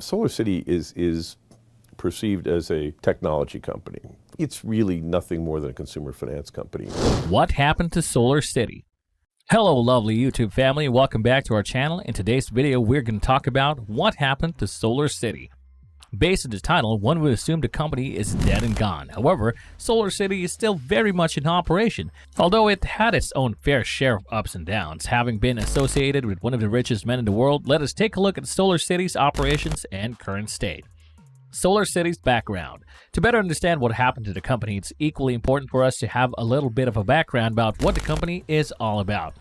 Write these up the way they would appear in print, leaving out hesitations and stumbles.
SolarCity is perceived as a technology company. It's really nothing more than a consumer finance company. What happened to SolarCity? Hello lovely YouTube family, welcome back to our channel. In today's video we're going to talk about what happened to SolarCity. Based on the title, one would assume the company is dead and gone. However, SolarCity is still very much in operation, although it had its own fair share of ups and downs. Having been associated with one of the richest men in the world, let us take a look at SolarCity's operations and current state. SolarCity's background. To better understand what happened to the company, it's equally important for us to have a little bit of a background about what the company is all about.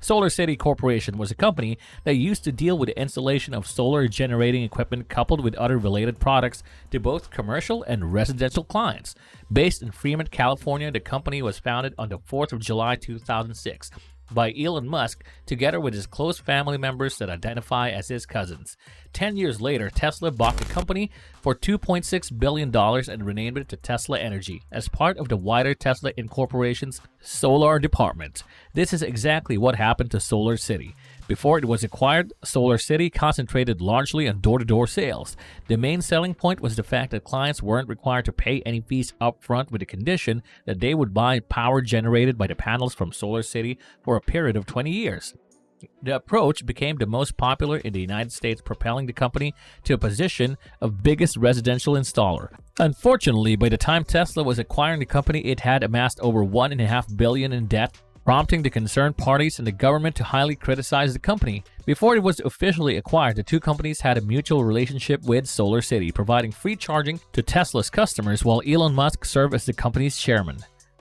SolarCity Corporation was a company that used to deal with the installation of solar generating equipment coupled with other related products to both commercial and residential clients. Based in Fremont, California, the company was founded on the 4th of July 2006 by Elon Musk together with his close family members that identify as his cousins. 10 years later, Tesla bought the company for $2.6 billion and renamed it to Tesla Energy as part of the wider Tesla Incorporation's solar department. This is exactly what happened to SolarCity. Before it was acquired, SolarCity concentrated largely on door-to-door sales. The main selling point was the fact that clients weren't required to pay any fees upfront with the condition that they would buy power generated by the panels from SolarCity for a period of 20 years. The approach became the most popular in the United States, propelling the company to a position of biggest residential installer. Unfortunately, by the time Tesla was acquiring the company, it had amassed over $1.5 billion in debt, prompting the concerned parties and the government to highly criticize the company. Before it was officially acquired, the two companies had a mutual relationship with SolarCity, providing free charging to Tesla's customers while Elon Musk served as the company's chairman.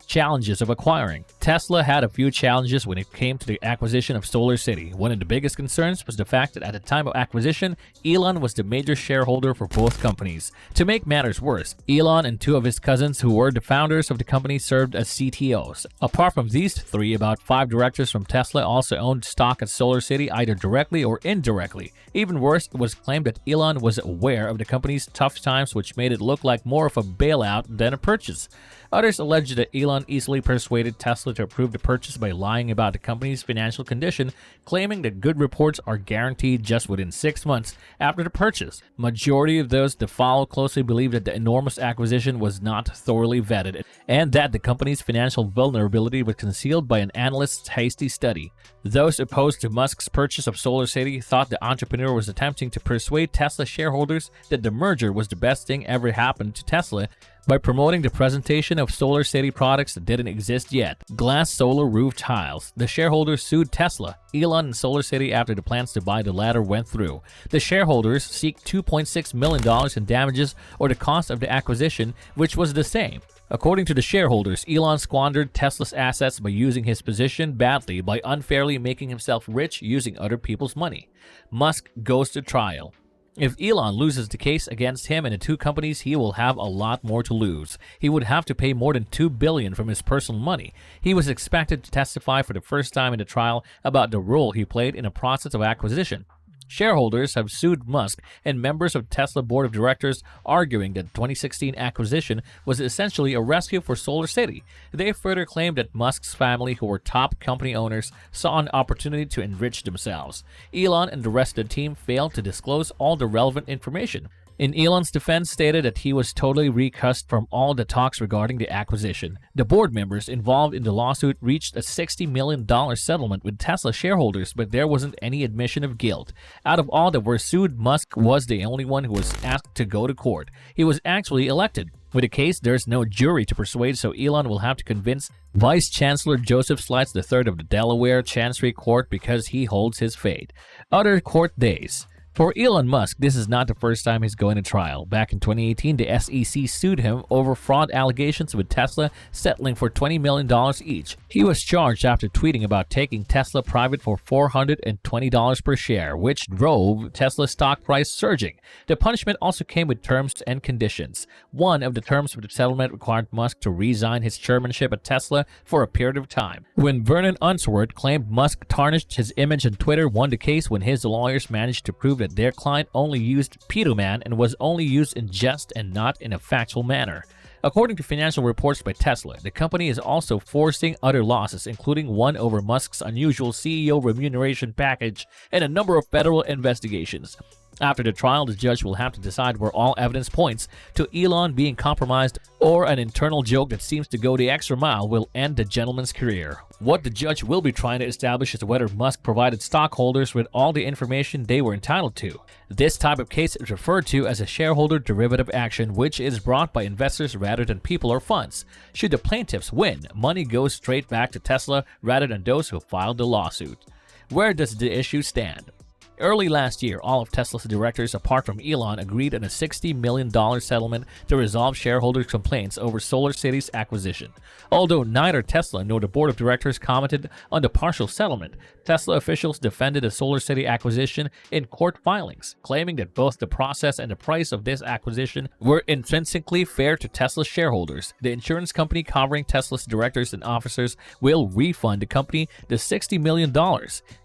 Challenges of acquiring. Tesla had a few challenges when it came to the acquisition of SolarCity. One of the biggest concerns was the fact that at the time of acquisition, Elon was the major shareholder for both companies. To make matters worse, Elon and two of his cousins who were the founders of the company served as CTOs. Apart from these three, about 5 directors from Tesla also owned stock at SolarCity either directly or indirectly. Even worse, it was claimed that Elon was aware of the company's tough times, which made it look like more of a bailout than a purchase. Others alleged that Elon easily persuaded Tesla to approve the purchase by lying about the company's financial condition, claiming that good reports are guaranteed just within 6 months after the purchase. Majority of those that follow closely believe that the enormous acquisition was not thoroughly vetted and that the company's financial vulnerability was concealed by an analyst's hasty study. Those opposed to Musk's purchase of SolarCity thought the entrepreneur was attempting to persuade Tesla shareholders that the merger was the best thing ever happened to Tesla by promoting the presentation of SolarCity products that didn't exist yet. Glass solar roof tiles. The shareholders sued Tesla, Elon, and SolarCity after the plans to buy the latter went through. The shareholders seek $2.6 million in damages or the cost of the acquisition, which was the same. According to the shareholders, Elon squandered Tesla's assets by using his position badly by unfairly making himself rich using other people's money. Musk goes to trial. If Elon loses the case against him and the two companies, he will have a lot more to lose. He would have to pay more than $2 billion from his personal money. He was expected to testify for the first time in the trial about the role he played in the process of acquisition. Shareholders have sued Musk and members of Tesla board of directors, arguing that the 2016 acquisition was essentially a rescue for SolarCity. They further claimed that Musk's family, who were top company owners, saw an opportunity to enrich themselves. Elon and the rest of the team failed to disclose all the relevant information. In Elon's defense, stated that he was totally recused from all the talks regarding the acquisition. The board members involved in the lawsuit reached a $60 million settlement with Tesla shareholders, but there wasn't any admission of guilt. Out of all that were sued, Musk was the only one who was asked to go to court. He was actually elected. With the case, there's no jury to persuade, so Elon will have to convince Vice Chancellor Joseph Slides III of the Delaware Chancery Court because he holds his fate. Other court days. For Elon Musk, this is not the first time he's going to trial. Back in 2018, the SEC sued him over fraud allegations, with Tesla settling for $20 million each. He was charged after tweeting about taking Tesla private for $420 per share, which drove Tesla's stock price surging. The punishment also came with terms and conditions. One of the terms of the settlement required Musk to resign his chairmanship at Tesla for a period of time. When Vernon Unsworth claimed Musk tarnished his image on Twitter, won the case when his lawyers managed to prove that their client only used pedo-man and was only used in jest and not in a factual manner. According to financial reports by Tesla, the company is also forcing other losses, including one over Musk's unusual CEO remuneration package and a number of federal investigations. After the trial, the judge will have to decide where all evidence points to Elon being compromised or an internal joke that seems to go the extra mile will end the gentleman's career. What the judge will be trying to establish is whether Musk provided stockholders with all the information they were entitled to. This type of case is referred to as a shareholder derivative action, which is brought by investors rather than people or funds. Should the plaintiffs win, money goes straight back to Tesla rather than those who filed the lawsuit. Where does the issue stand? Early last year, all of Tesla's directors, apart from Elon, agreed on a $60 million settlement to resolve shareholders' complaints over SolarCity's acquisition. Although neither Tesla nor the board of directors commented on the partial settlement, Tesla officials defended the SolarCity acquisition in court filings, claiming that both the process and the price of this acquisition were intrinsically fair to Tesla's shareholders. The insurance company covering Tesla's directors and officers will refund the company the $60 million.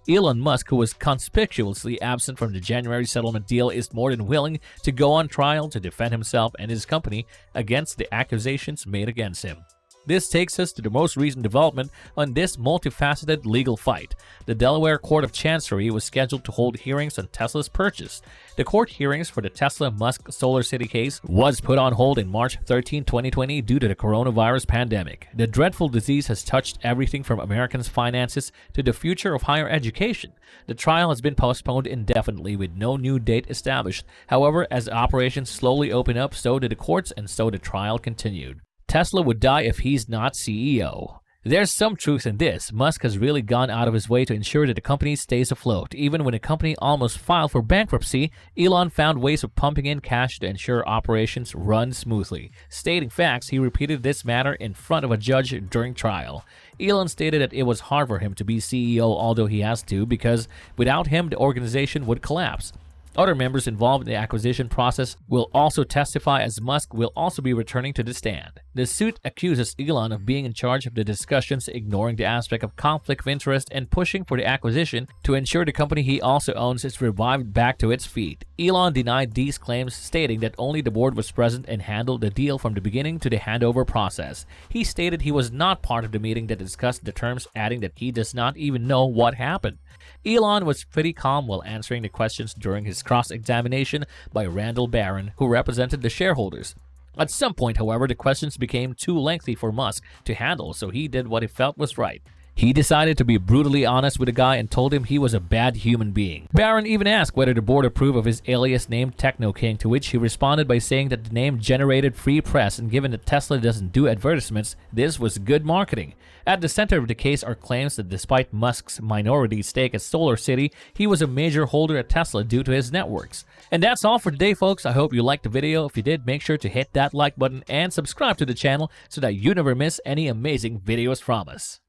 Elon Musk, who was conspicuously absent from the January settlement deal, is more than willing to go on trial to defend himself and his company against the accusations made against him. This takes us to the most recent development on this multifaceted legal fight. The Delaware Court of Chancery was scheduled to hold hearings on Tesla's purchase. The court hearings for the Tesla-Musk SolarCity case was put on hold in March 13, 2020 due to the coronavirus pandemic. The dreadful disease has touched everything from Americans' finances to the future of higher education. The trial has been postponed indefinitely with no new date established. However, as operations slowly open up, so did the courts and so the trial continued. Tesla would die if he's not CEO. There's some truth in this. Musk has really gone out of his way to ensure that the company stays afloat. Even when the company almost filed for bankruptcy, Elon found ways of pumping in cash to ensure operations run smoothly. Stating facts, he repeated this matter in front of a judge during trial. Elon stated that it was hard for him to be CEO, although he has to, because without him, the organization would collapse. Other members involved in the acquisition process will also testify, as Musk will also be returning to the stand. The suit accuses Elon of being in charge of the discussions, ignoring the aspect of conflict of interest, and pushing for the acquisition to ensure the company he also owns is revived back to its feet. Elon denied these claims, stating that only the board was present and handled the deal from the beginning to the handover process. He stated he was not part of the meeting that discussed the terms, adding that he does not even know what happened. Elon was pretty calm while answering the questions during his cross-examination by Randall Barron, who represented the shareholders. At some point, however, the questions became too lengthy for Musk to handle, so he did what he felt was right. He decided to be brutally honest with the guy and told him he was a bad human being. Barron even asked whether the board approved of his alias name Techno King, to which he responded by saying that the name generated free press, and given that Tesla doesn't do advertisements, this was good marketing. At the center of the case are claims that despite Musk's minority stake at SolarCity, he was a major holder at Tesla due to his networks. And that's all for today, folks. I hope you liked the video. If you did, make sure to hit that like button and subscribe to the channel so that you never miss any amazing videos from us.